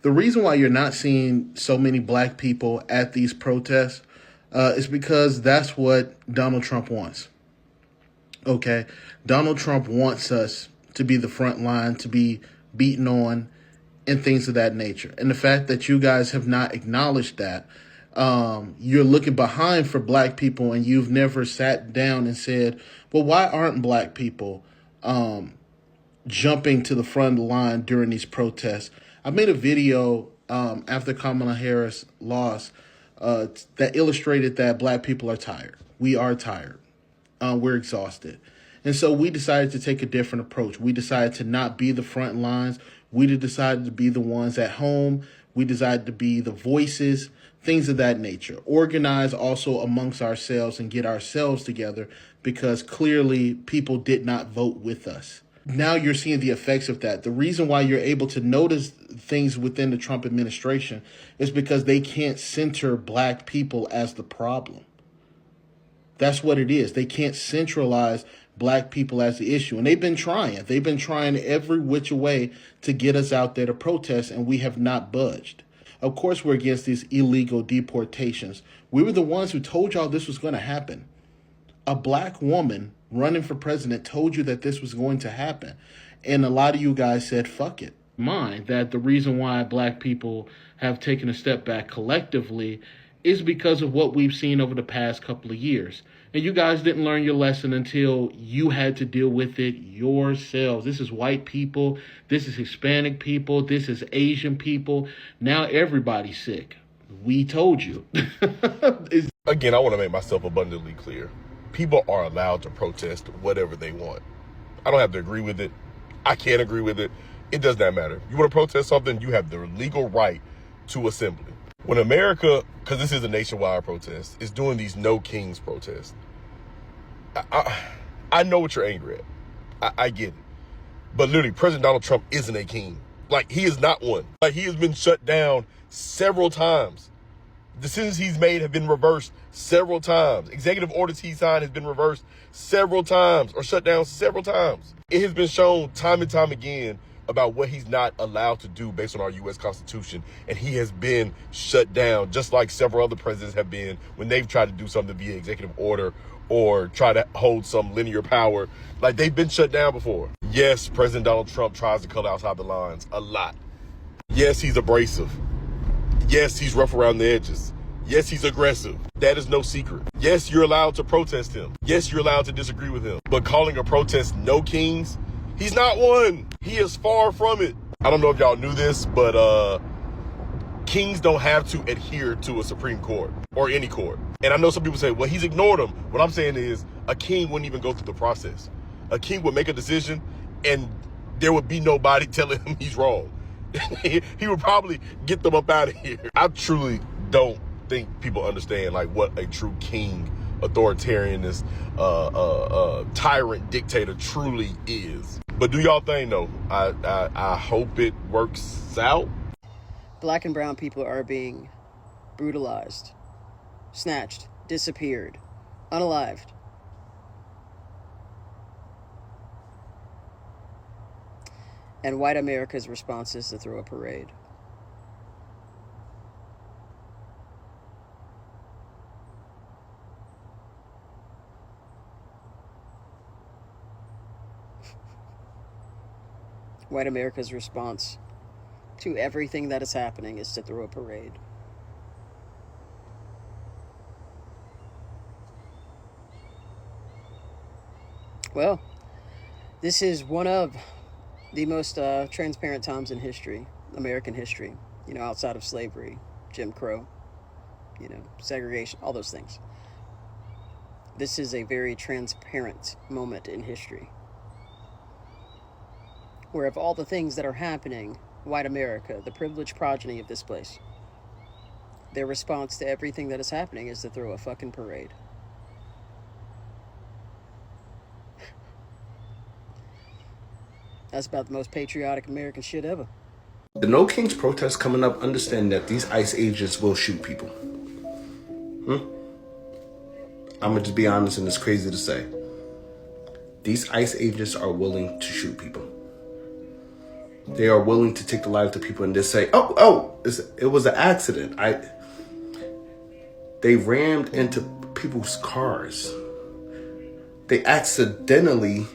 The reason why you're not seeing so many black people at these protests is because that's what Donald Trump wants. Okay? Donald Trump wants us to be the front line, to be beaten on, and things of that nature. And the fact that you guys have not acknowledged that, you're looking behind for black people, and you've never sat down and said, well, why aren't black people jumping to the front of the line during these protests? I made a video after Kamala Harris lost that illustrated that black people are tired. We are tired. We're exhausted. And so we decided to take a different approach. We decided to not be the front lines. We decided to be the ones at home. We decided to be the voices, things of that nature. Organize also amongst ourselves and get ourselves together, because clearly people did not vote with us. Now you're seeing the effects of that. The reason why you're able to notice things within the Trump administration is because they can't center black people as the problem. That's what it is. They can't centralize black people as the issue. And they've been trying. They've been trying every which way to get us out there to protest, and we have not budged. Of course, we're against these illegal deportations. We were the ones who told y'all this was going to happen. A black woman running for president told you that this was going to happen. And a lot of you guys said, fuck it. Mind that the reason why black people have taken a step back collectively is because of what we've seen over the past couple of years. And you guys didn't learn your lesson until you had to deal with it yourselves. This is white people. This is Hispanic people. This is Asian people. Now everybody's sick. We told you. Again, I want to make myself abundantly clear. People are allowed to protest whatever they want. I don't have to agree with it. I can't agree with it. It does not matter. You want to protest something, you have the legal right to assembly. When America, because this is a nationwide protest, is doing these no kings protests, I know what you're angry at. I get it. But literally, President Donald Trump isn't a king. Like, he is not one. Like, he has been shut down several times. Decisions he's made have been reversed several times. Executive orders he signed has been reversed several times or shut down several times. It has been shown time and time again about what he's not allowed to do based on our U.S. Constitution. And he has been shut down, just like several other presidents have been when they've tried to do something via executive order or try to hold some linear power. Like, they've been shut down before. Yes, President Donald Trump tries to color outside the lines a lot. Yes, he's abrasive. Yes, he's rough around the edges. Yes, he's aggressive. That is no secret. Yes, you're allowed to protest him. Yes, you're allowed to disagree with him. But calling a protest no kings, he's not one. He is far from it. I don't know if y'all knew this, but kings don't have to adhere to a Supreme Court or any court. And I know some people say, well, he's ignored them. What I'm saying is a king wouldn't even go through the process. A king would make a decision and there would be nobody telling him he's wrong. He would probably get them up out of here. I truly don't think people understand like what a true king, authoritarianist, tyrant dictator truly is. But do y'all think though? I hope it works out. Black and brown people are being brutalized, snatched, disappeared, unalived. And white America's response is to throw a parade. White America's response to everything that is happening is to throw a parade. Well, this is one of the most transparent times in history, American history, outside of slavery, Jim Crow, segregation, all those things. This is a very transparent moment in history, where of all the things that are happening, white America, the privileged progeny of this place, their response to everything that is happening is to throw a fucking parade. That's about the most patriotic American shit ever. The No Kings protest coming up, understand that these ICE agents will shoot people. I'm gonna just be honest, and it's crazy to say. These ICE agents are willing to shoot people. They are willing to take the lives of people and just say, "Oh, it was an accident. They rammed into people's cars. They accidentally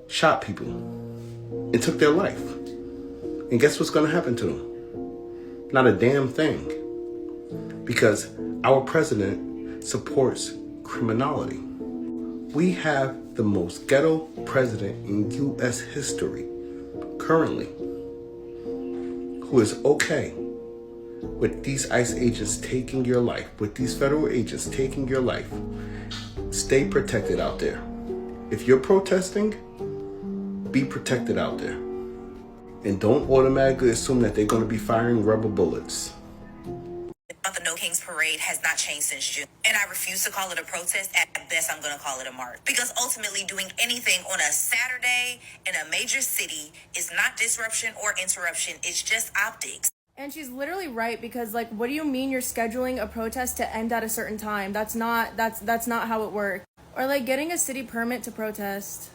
shot people and took their life. And guess what's going to happen to them? Not a damn thing. Because our president supports criminality. We have the most ghetto president in U.S. history currently, who is okay with these ICE agents taking your life, with these federal agents taking your life. Stay protected out there. If you're protesting, be protected out there. And don't automatically assume that they're going to be firing rubber bullets. The No Kings parade has not changed since June. And I refuse to call it a protest. At best, I'm going to call it a march. Because ultimately, doing anything on a Saturday in a major city is not disruption or interruption. It's just optics. And she's literally right, because like, what do you mean you're scheduling a protest to end at a certain time? That's not how it works. Or like getting a city permit to protest.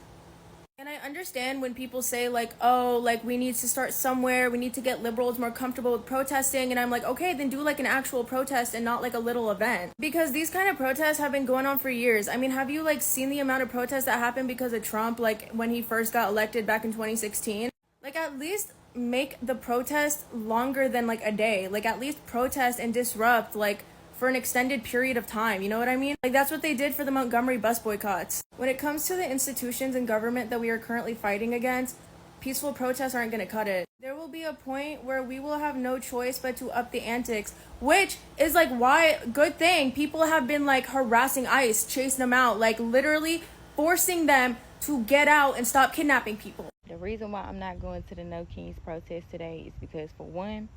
And I understand when people say like, oh, like we need to start somewhere, we need to get liberals more comfortable with protesting, and I'm like, okay, then do like an actual protest and not like a little event. Because these kind of protests have been going on for years. I mean, have you like seen the amount of protests that happened because of Trump, like when he first got elected back in 2016? Like at least make the protest longer than like a day. Like at least protest and disrupt like for an extended period of time, you know what I mean? Like that's what they did for the Montgomery bus boycotts. When it comes to the institutions and government that we are currently fighting against, peaceful protests aren't gonna cut it. There will be a point where we will have no choice but to up the antics, which is like why, good thing, people have been like harassing ICE, chasing them out, like literally forcing them to get out and stop kidnapping people. The reason why I'm not going to the No Kings protest today is because, for one,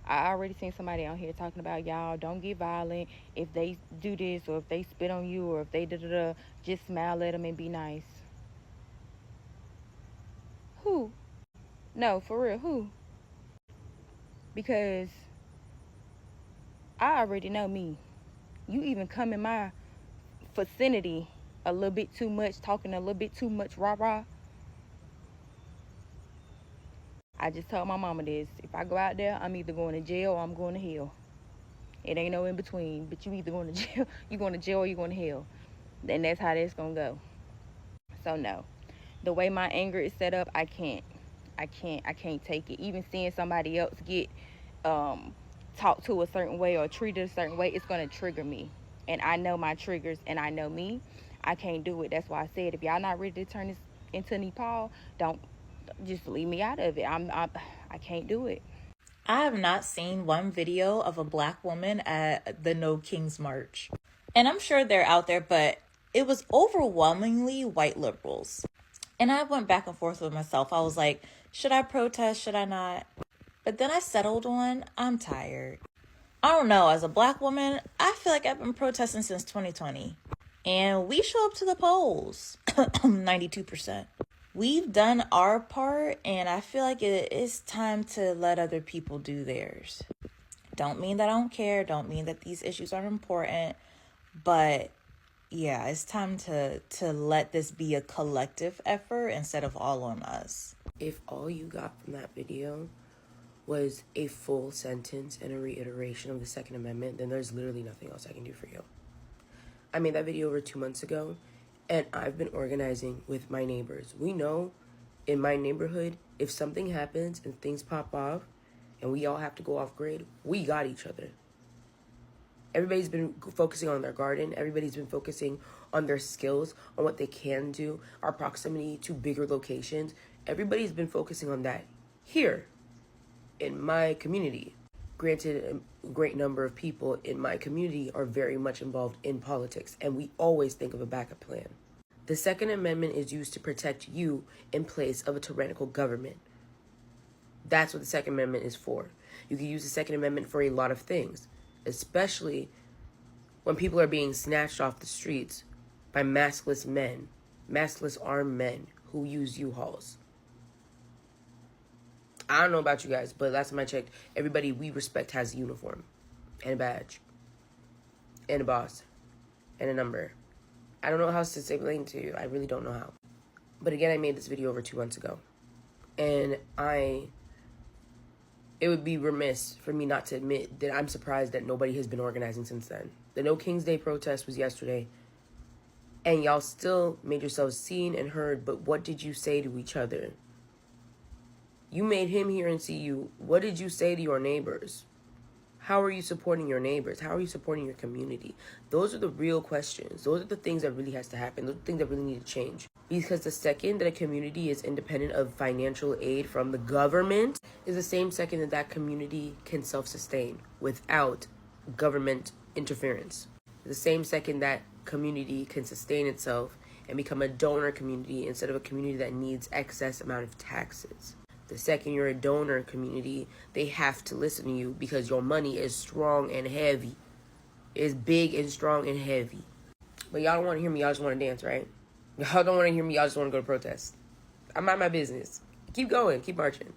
I already seen somebody out here talking about, y'all don't get violent. If they do this or if they spit on you or if they da-da-da, just smile at them and be nice. Who? No, for real, who? Because I already know me. You even come in my vicinity a little bit too much, talking a little bit too much rah-rah. I just told my mama this. If I go out there, I'm either going to jail or I'm going to hell. It ain't no in between. But you either going to jail, you going to jail or you going to hell. And that's how that's going to go. So no. The way my anger is set up, I can't take it. Even seeing somebody else get talked to a certain way or treated a certain way, it's going to trigger me. And I know my triggers and I know me. I can't do it. That's why I said, if y'all not ready to turn this into Nepal, don't. Just leave me out of it. I can't do it. I have not seen one video of a Black woman at the No Kings March. And I'm sure they're out there, but it was overwhelmingly white liberals. And I went back and forth with myself. I was like, should I protest? Should I not? But then I settled on, I'm tired. I don't know. As a Black woman, I feel like I've been protesting since 2020. And we show up to the polls. 92%. We've done our part, and I feel like it is time to let other people do theirs. Don't mean that I don't care. Don't mean that these issues aren't important. But yeah, it's time to let this be a collective effort instead of all on us. If all you got from that video was a full sentence and a reiteration of the Second Amendment, then there's literally nothing else I can do for you. I made that video over 2 months ago. And I've been organizing with my neighbors. We know in my neighborhood, if something happens and things pop off and we all have to go off grid, we got each other. Everybody's been focusing on their garden. Everybody's been focusing on their skills, on what they can do, our proximity to bigger locations. Everybody's been focusing on that here in my community. Granted, a great number of people in my community are very much involved in politics, and we always think of a backup plan. The Second Amendment is used to protect you in place of a tyrannical government. That's what the Second Amendment is for. You can use the Second Amendment for a lot of things, especially when people are being snatched off the streets by maskless men, maskless armed men who use U-Hauls. I don't know about you guys, but last time I checked, everybody we respect has a uniform and a badge and a boss and a number. I don't know how to explain to you. I really don't know how. But again, I made this video over 2 months ago. And it would be remiss for me not to admit that I'm surprised that nobody has been organizing since then. The No Kings Day protest was yesterday, and y'all still made yourselves seen and heard, but what did you say to each other? You made him hear and see you. What did you say to your neighbors? How are you supporting your neighbors? How are you supporting your community? Those are the real questions. Those are the things that really has to happen. Those are the things that really need to change. Because the second that a community is independent of financial aid from the government is the same second that that community can self-sustain without government interference. The same second that community can sustain itself and become a donor community instead of a community that needs excess amount of taxes. The second you're a donor community, they have to listen to you because your money is strong and heavy. It's big and strong and heavy. But y'all don't want to hear me. Y'all just want to dance, right? Y'all don't want to hear me. Y'all just want to go to protest. I'm out my business. Keep going. Keep marching.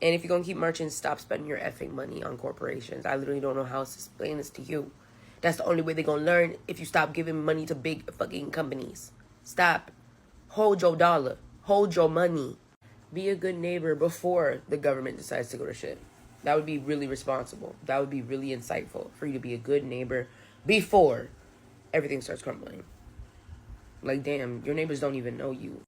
And if you're going to keep marching, stop spending your effing money on corporations. I literally don't know how else to explain this to you. That's the only way they're going to learn if you stop giving money to big fucking companies. Stop. Hold your dollar. Hold your money. Be a good neighbor before the government decides to go to shit. That would be really responsible. That would be really insightful for you to be a good neighbor before everything starts crumbling. Like, damn, your neighbors don't even know you.